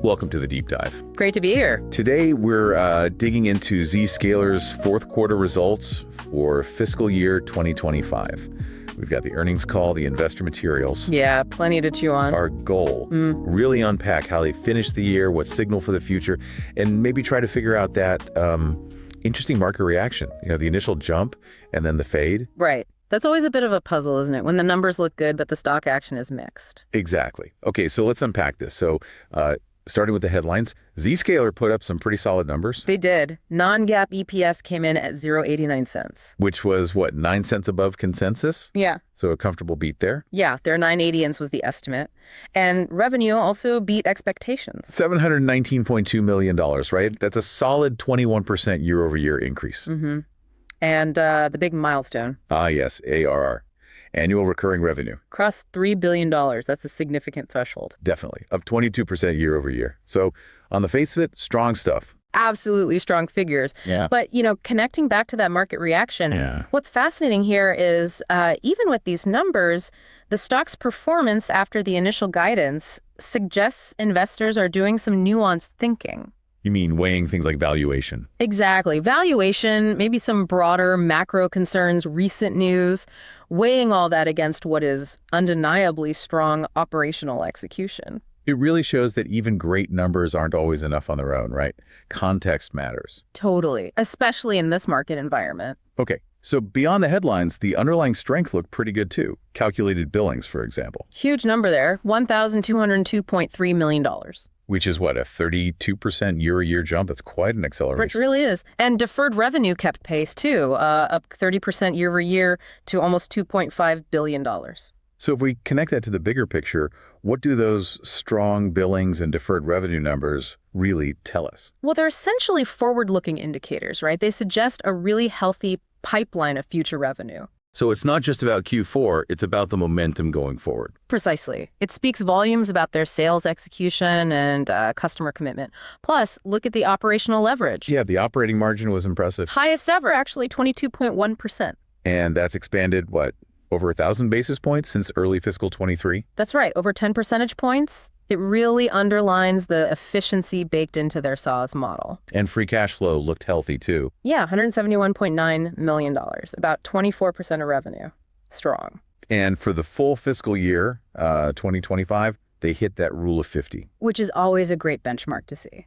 Welcome to the Deep Dive. Great to be here. Today, we're digging into Zscaler's fourth quarter results for fiscal year 2025. We've got the earnings call, the investor materials. Yeah, plenty to chew on. Our goal, really unpack how they finished the year, what signal for the future, and maybe try to figure out that interesting market reaction. You know, the initial jump and then the fade. Right. That's always a bit of a puzzle, isn't it? When the numbers look good, but the stock action is mixed. Exactly. Okay, so let's unpack this. So starting with the headlines, Zscaler put up some pretty solid numbers. They did. Non-GAAP EPS came in at 0.89 cents. Which was, what, 9 cents above consensus? Yeah. So a comfortable beat there? Yeah, their 980 was the estimate. And revenue also beat expectations. $719.2 million, right? That's a solid 21% year-over-year increase. Mm-hmm. And the big milestone. Ah, yes, ARR. Annual recurring revenue. Crossed $3 billion. That's a significant threshold. Definitely. Up 22% year over year. So on the face of it, strong stuff. Absolutely strong figures. Yeah. But, connecting back to that market reaction, what's fascinating here is even with these numbers, the stock's performance after the initial guidance suggests investors are doing some nuanced thinking. You mean weighing things like valuation? Exactly. Valuation, maybe some broader macro concerns, recent news, weighing all that against what is undeniably strong operational execution. It really shows that even great numbers aren't always enough on their own, right? Context matters. Totally, especially in this market environment. Okay, so beyond the headlines, the underlying strength looked pretty good too. Calculated billings, for example. Huge number there, $1,202.3 million. Which is what, a 32% year-over-year jump? That's quite an acceleration. It really is. And deferred revenue kept pace too, up 30% year over year to almost $2.5 billion. So if we connect that to the bigger picture, what do those strong billings and deferred revenue numbers really tell us? Well, they're essentially forward-looking indicators, right? They suggest a really healthy pipeline of future revenue. So it's not just about Q4, it's about the momentum going forward. Precisely. It speaks volumes about their sales execution and customer commitment. Plus, look at the operational leverage. Yeah, the operating margin was impressive. Highest ever, actually, 22.1%. And that's expanded, what, over 1,000 basis points since early fiscal 23? That's right, over 10 percentage points. It really underlines the efficiency baked into their SaaS model. And free cash flow looked healthy too. Yeah, $171.9 million, about 24% of revenue. Strong. And for the full fiscal year, 2025, they hit that rule of 50. Which is always a great benchmark to see.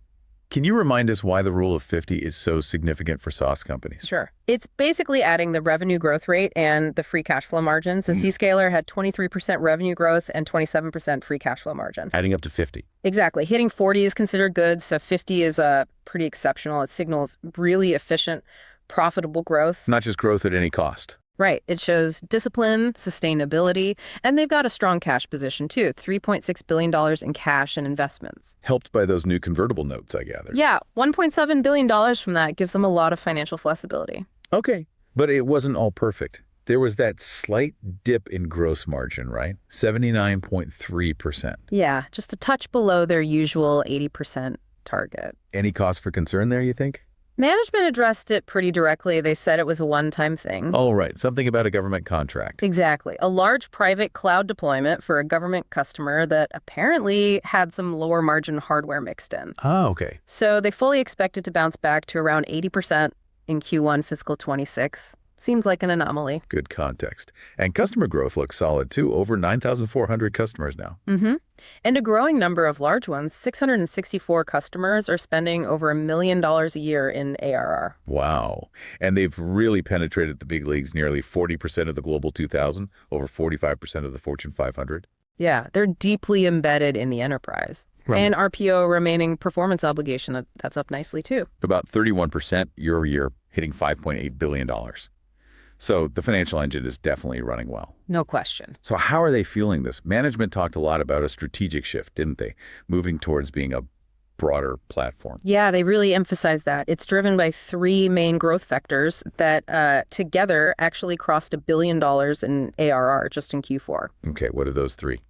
Can you remind us why the rule of 50 is so significant for SaaS companies? Sure. It's basically adding the revenue growth rate and the free cash flow margin. So Zscaler had 23% revenue growth and 27% free cash flow margin. Adding up to 50. Exactly. Hitting 40 is considered good. So 50 is pretty exceptional. It signals really efficient, profitable growth. Not just growth at any cost. Right. It shows discipline, sustainability, and they've got a strong cash position too, $3.6 billion in cash and investments. Helped by those new convertible notes, I gather. Yeah, $1.7 billion from that gives them a lot of financial flexibility. Okay, but it wasn't all perfect. There was that slight dip in gross margin, right? 79.3%. Yeah, just a touch below their usual 80% target. Any cause for concern there, you think? Management addressed it pretty directly. They said it was a one-time thing. Oh, right. Something about a government contract. Exactly. A large private cloud deployment for a government customer that apparently had some lower margin hardware mixed in. Oh, okay. So they fully expect it to bounce back to around 80% in Q1 fiscal 26. Seems like an anomaly. Good context. And customer growth looks solid, too. Over 9,400 customers now. Mm-hmm. And a growing number of large ones. 664 customers are spending over $1 million a year in ARR. Wow. And they've really penetrated the big leagues, nearly 40% of the Global 2000, over 45% of the Fortune 500. Yeah, they're deeply embedded in the enterprise. Right. And RPO remaining performance obligation, that's up nicely, too. About 31% year over year, hitting $5.8 billion. So the financial engine is definitely running well. No question. So how are they feeling this? Management talked a lot about a strategic shift, didn't they? Moving towards being a broader platform. Yeah, they really emphasize that. It's driven by three main growth vectors that together actually crossed $1 billion in ARR just in Q4. Okay, what are those three?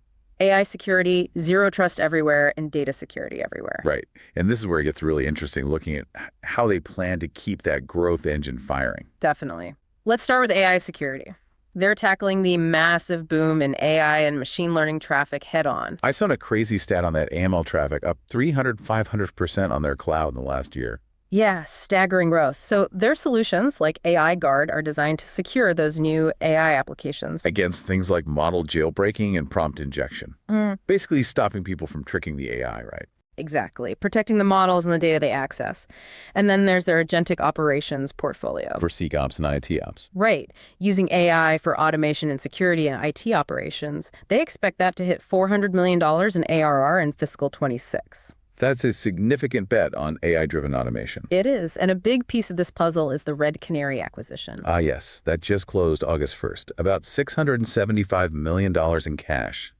AI security, zero trust everywhere, and data security everywhere. Right. And this is where it gets really interesting, looking at how they plan to keep that growth engine firing. Definitely. Let's start with AI security. They're tackling the massive boom in AI and machine learning traffic head on. I saw a crazy stat on that AML traffic, up 500% on their cloud in the last year. Yeah, staggering growth. So their solutions, like AI Guard, are designed to secure those new AI applications. Against things like model jailbreaking and prompt injection. Basically stopping people from tricking the AI, right? Exactly. Protecting the models and the data they access. And then there's their agentic operations portfolio. For SecOps and IT ops. Right. Using AI for automation and security and IT operations. They expect that to hit $400 million in ARR in fiscal 26. That's a significant bet on AI-driven automation. It is. And a big piece of this puzzle is the Red Canary acquisition. Ah, yes. That just closed August 1st. About $675 million in cash.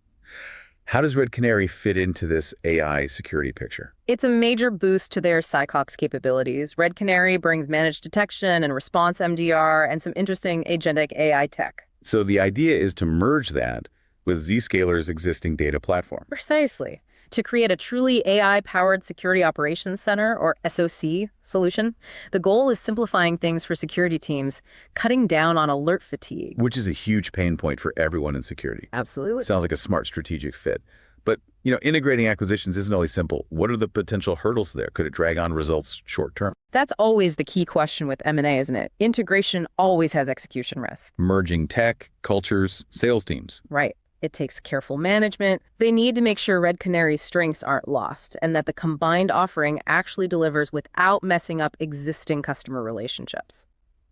How does Red Canary fit into this AI security picture? It's a major boost to their SecOps capabilities. Red Canary brings managed detection and response MDR and some interesting agentic AI tech. So the idea is to merge that with Zscaler's existing data platform. Precisely. To create a truly AI-powered security operations center, or SOC, solution. The goal is simplifying things for security teams, cutting down on alert fatigue. Which is a huge pain point for everyone in security. Absolutely. Sounds like a smart strategic fit. But, integrating acquisitions isn't always simple. What are the potential hurdles there? Could it drag on results short term? That's always the key question with M&A, isn't it? Integration always has execution risk. Merging tech, cultures, sales teams. Right. It takes careful management. They need to make sure Red Canary's strengths aren't lost and that the combined offering actually delivers without messing up existing customer relationships.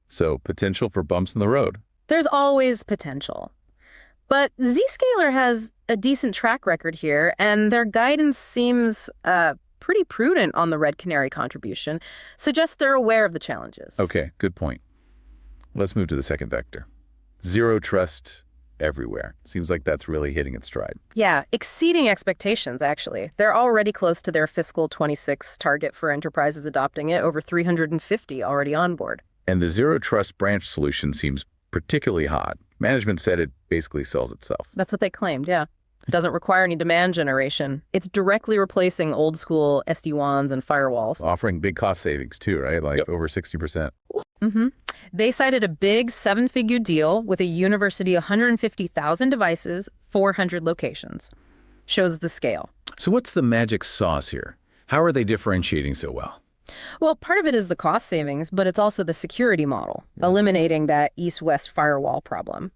So potential for bumps in the road. There's always potential. But Zscaler has a decent track record here, and their guidance seems pretty prudent on the Red Canary contribution, suggests they're aware of the challenges. Okay, good point. Let's move to the second vector. Zero trust everywhere. Seems like that's really hitting its stride. Yeah, exceeding expectations, actually. They're already close to their fiscal 26 target for enterprises adopting it, over 350 already on board. And the Zero Trust branch solution seems particularly hot. Management said it basically sells itself. That's what they claimed, yeah. It doesn't require any demand generation. It's directly replacing old school SD-WANs and firewalls. Offering big cost savings too, right? Like over 60%. Mm-hmm. They cited a big 7-figure deal with a university, 150,000 devices, 400 locations. Shows the scale. So what's the magic sauce here? How are they differentiating so well? Well, part of it is the cost savings, but it's also the security model, eliminating that east-west firewall problem.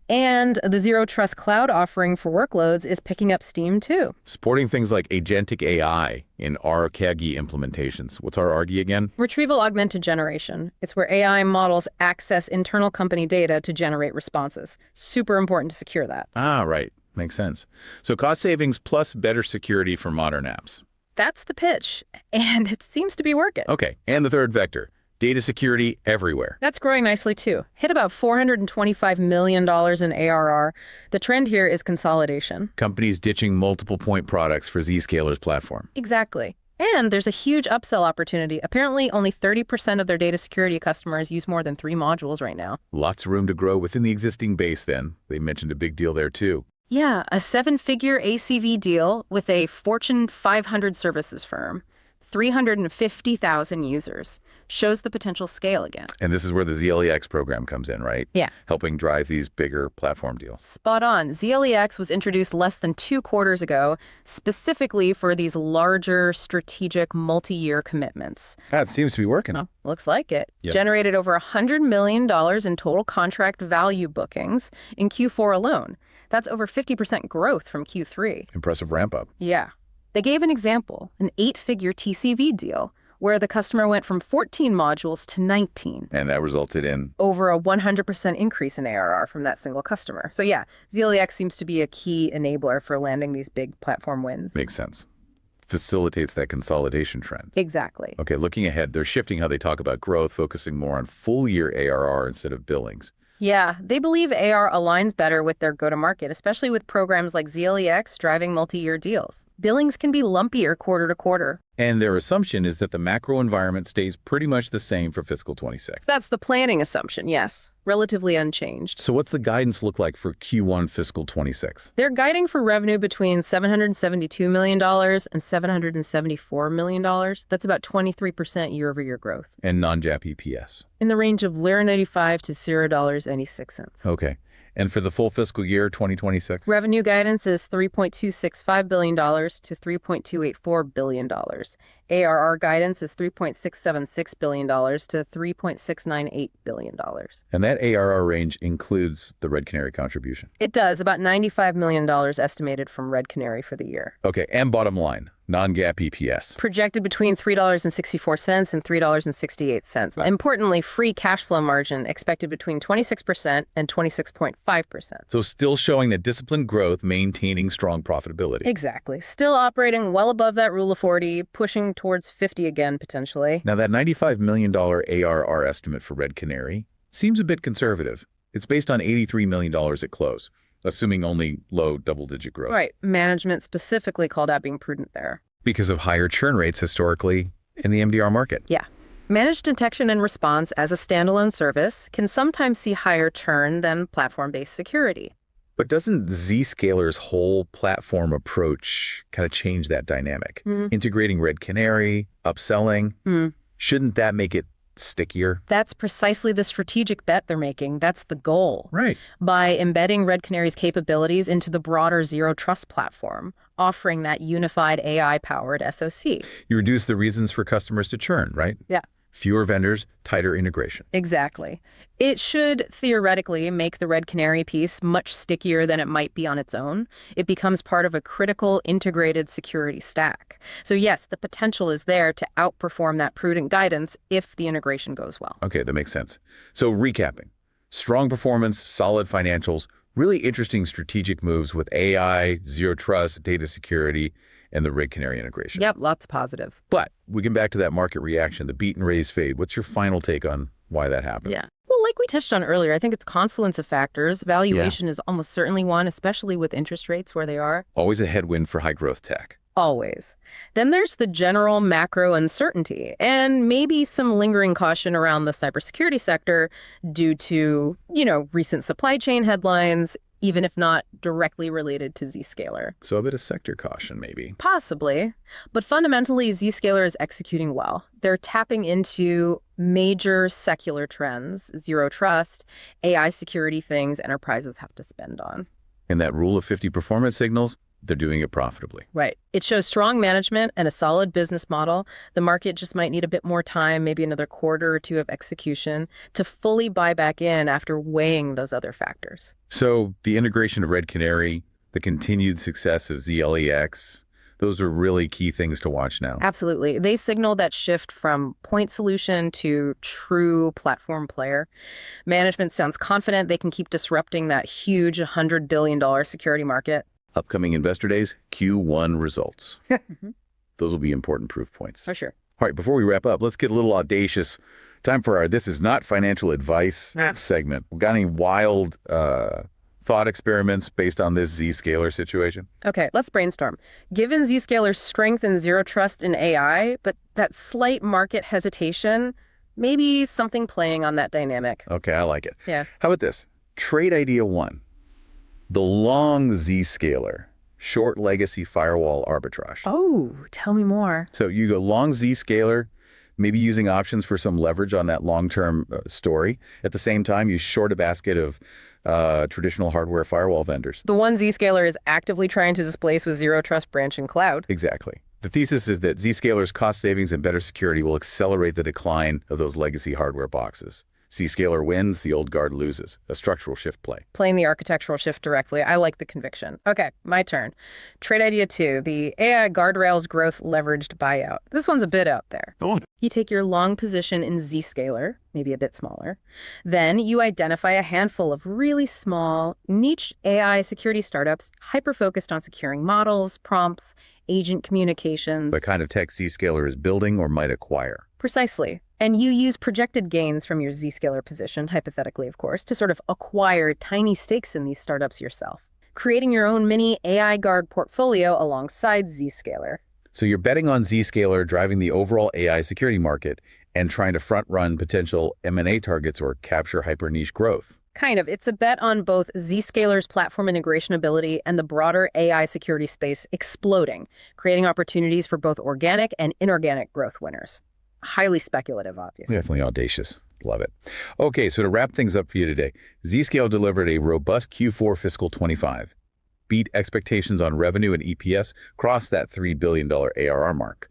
And the Zero Trust Cloud offering for workloads is picking up steam, too. Supporting things like agentic-AI in RKG implementations. What's RKG again? Retrieval Augmented Generation. It's where AI models access internal company data to generate responses. Super important to secure that. Ah, right. Makes sense. So cost savings plus better security for modern apps. That's the pitch, and it seems to be working. Okay, and the third vector, data security everywhere. That's growing nicely, too. Hit about $425 million in ARR. The trend here is consolidation. Companies ditching multiple point products for Zscaler's platform. Exactly. And there's a huge upsell opportunity. Apparently, only 30% of their data security customers use more than 3 modules right now. Lots of room to grow within the existing base, then. They mentioned a big deal there, too. Yeah, a 7-figure ACV deal with a Fortune 500 services firm, 350,000 users. Shows the potential scale again. And this is where the ZLEX program comes in, right? Yeah. Helping drive these bigger platform deals. Spot on. ZLEX was introduced less than 2 quarters ago, specifically for these larger strategic multi-year commitments. That seems to be working. Well, looks like it. Yep. Generated over $100 million in total contract value bookings in Q4 alone. That's over 50% growth from Q3. Impressive ramp up. Yeah. They gave an example, an 8-figure TCV deal, where the customer went from 14 modules to 19. And that resulted in? Over a 100% increase in ARR from that single customer. So yeah, ZLEX seems to be a key enabler for landing these big platform wins. Makes sense. Facilitates that consolidation trend. Exactly. Okay, looking ahead, they're shifting how they talk about growth, focusing more on full-year ARR instead of billings. Yeah, they believe AR aligns better with their go-to-market, especially with programs like ZLEX driving multi-year deals. Billings can be lumpier quarter to quarter. And their assumption is that the macro environment stays pretty much the same for fiscal 26. That's the planning assumption, yes. Relatively unchanged. So what's the guidance look like for Q1 fiscal 26? They're guiding for revenue between $772 million and $774 million. That's about 23% year-over-year growth. And non-GAAP EPS? In the range of $0.95 to $0.96. Okay. And for the full fiscal year 2026? Revenue guidance is $3.265 billion to $3.284 billion. ARR guidance is $3.676 billion to $3.698 billion. And that ARR range includes the Red Canary contribution. It does, about $95 million estimated from Red Canary for the year. Okay, and bottom line, non-GAAP EPS. Projected between $3.64 and $3.68. Importantly, free cash flow margin expected between 26% and 26.5%. So still showing that disciplined growth, maintaining strong profitability. Exactly. Still operating well above that rule of 40, pushing towards 50 again, potentially. Now, that $95 million ARR estimate for Red Canary seems a bit conservative. It's based on $83 million at close, assuming only low double-digit growth. Right. Management specifically called out being prudent there. Because of higher churn rates historically in the MDR market. Yeah. Managed detection and response as a standalone service can sometimes see higher churn than platform-based security. But doesn't Zscaler's whole platform approach kind of change that dynamic? Integrating Red Canary, upselling, shouldn't that make it stickier? That's precisely the strategic bet they're making. That's the goal. Right. By embedding Red Canary's capabilities into the broader Zero Trust platform, offering that unified AI-powered SOC. You reduce the reasons for customers to churn, right? Yeah. Fewer vendors, tighter integration. Exactly. It should theoretically make the Red Canary piece much stickier than it might be on its own. It becomes part of a critical integrated security stack. So yes, the potential is there to outperform that prudent guidance if the integration goes well. Okay, that makes sense. So recapping, strong performance, solid financials, really interesting strategic moves with AI, Zero Trust, data security, and the Red Canary integration. Yep, lots of positives. But we get back to that market reaction, the beat and raise fade. What's your final take on why that happened? Yeah. Well, like we touched on earlier, I think it's a confluence of factors. Valuation is almost certainly one, especially with interest rates where they are. Always a headwind for high growth tech. Always. Then there's the general macro uncertainty and maybe some lingering caution around the cybersecurity sector due to, recent supply chain headlines, even if not directly related to Zscaler. So a bit of sector caution, maybe. Possibly. But fundamentally, Zscaler is executing well. They're tapping into major secular trends, Zero Trust, AI security things enterprises have to spend on. And that rule of 50 performance signals, they're doing it profitably. Right. It shows strong management and a solid business model. The market just might need a bit more time, maybe another quarter or two of execution, to fully buy back in after weighing those other factors. So the integration of Red Canary, the continued success of ZLEX, those are really key things to watch now. Absolutely. They signal that shift from point solution to true platform player. Management sounds confident they can keep disrupting that huge $100 billion security market. Upcoming investor days, Q1 results. Those will be important proof points. For sure. All right, before we wrap up, let's get a little audacious. Time for our This Is Not Financial Advice segment. Got any wild thought experiments based on this Zscaler situation? Okay, let's brainstorm. Given Zscaler's strength in Zero Trust and AI, but that slight market hesitation, maybe something playing on that dynamic. Okay, I like it. Yeah. How about this? Trade idea one. The long Zscaler, short legacy firewall arbitrage. Oh, tell me more. So you go long Zscaler, maybe using options for some leverage on that long-term story. At the same time, you short a basket of traditional hardware firewall vendors. The one Zscaler is actively trying to displace with Zero Trust branch and cloud. Exactly. The thesis is that Zscaler's cost savings and better security will accelerate the decline of those legacy hardware boxes. Zscaler wins, the old guard loses. A structural shift play. Playing the architectural shift directly. I like the conviction. Okay, my turn. Trade idea two, the AI guardrails growth leveraged buyout. This one's a bit out there. Oh. You take your long position in Zscaler, maybe a bit smaller. Then you identify a handful of really small, niche AI security startups hyper-focused on securing models, prompts, agent communications. The kind of tech Zscaler is building or might acquire. Precisely. And you use projected gains from your Zscaler position, hypothetically, of course, to sort of acquire tiny stakes in these startups yourself, creating your own mini AI guard portfolio alongside Zscaler. So you're betting on Zscaler driving the overall AI security market and trying to front-run potential M&A targets or capture hyper-niche growth. Kind of. It's a bet on both Zscaler's platform integration ability and the broader AI security space exploding, creating opportunities for both organic and inorganic growth winners. Highly speculative, obviously. Definitely audacious. Love it. Okay, so to wrap things up for you today, Zscaler delivered a robust Q4 fiscal 25. Beat expectations on revenue and EPS, crossed that $3 billion ARR mark.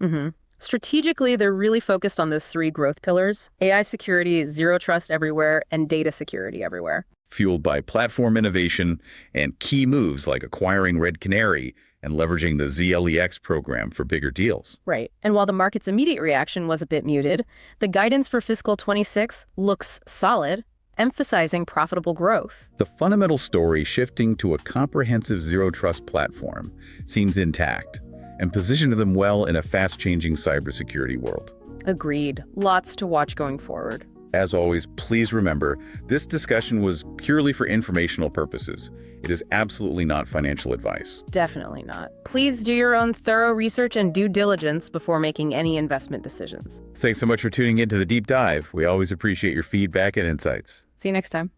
Strategically, they're really focused on those three growth pillars: AI security, zero trust everywhere, and data security everywhere. Fueled by platform innovation and key moves like acquiring Red Canary and leveraging the ZLEX program for bigger deals. Right. And while the market's immediate reaction was a bit muted, the guidance for fiscal 26 looks solid, emphasizing profitable growth. The fundamental story shifting to a comprehensive zero-trust platform seems intact and positioned them well in a fast-changing cybersecurity world. Agreed. Lots to watch going forward. As always, please remember, this discussion was purely for informational purposes. It is absolutely not financial advice. Definitely not. Please do your own thorough research and due diligence before making any investment decisions. Thanks so much for tuning in to the Deep Dive. We always appreciate your feedback and insights. See you next time.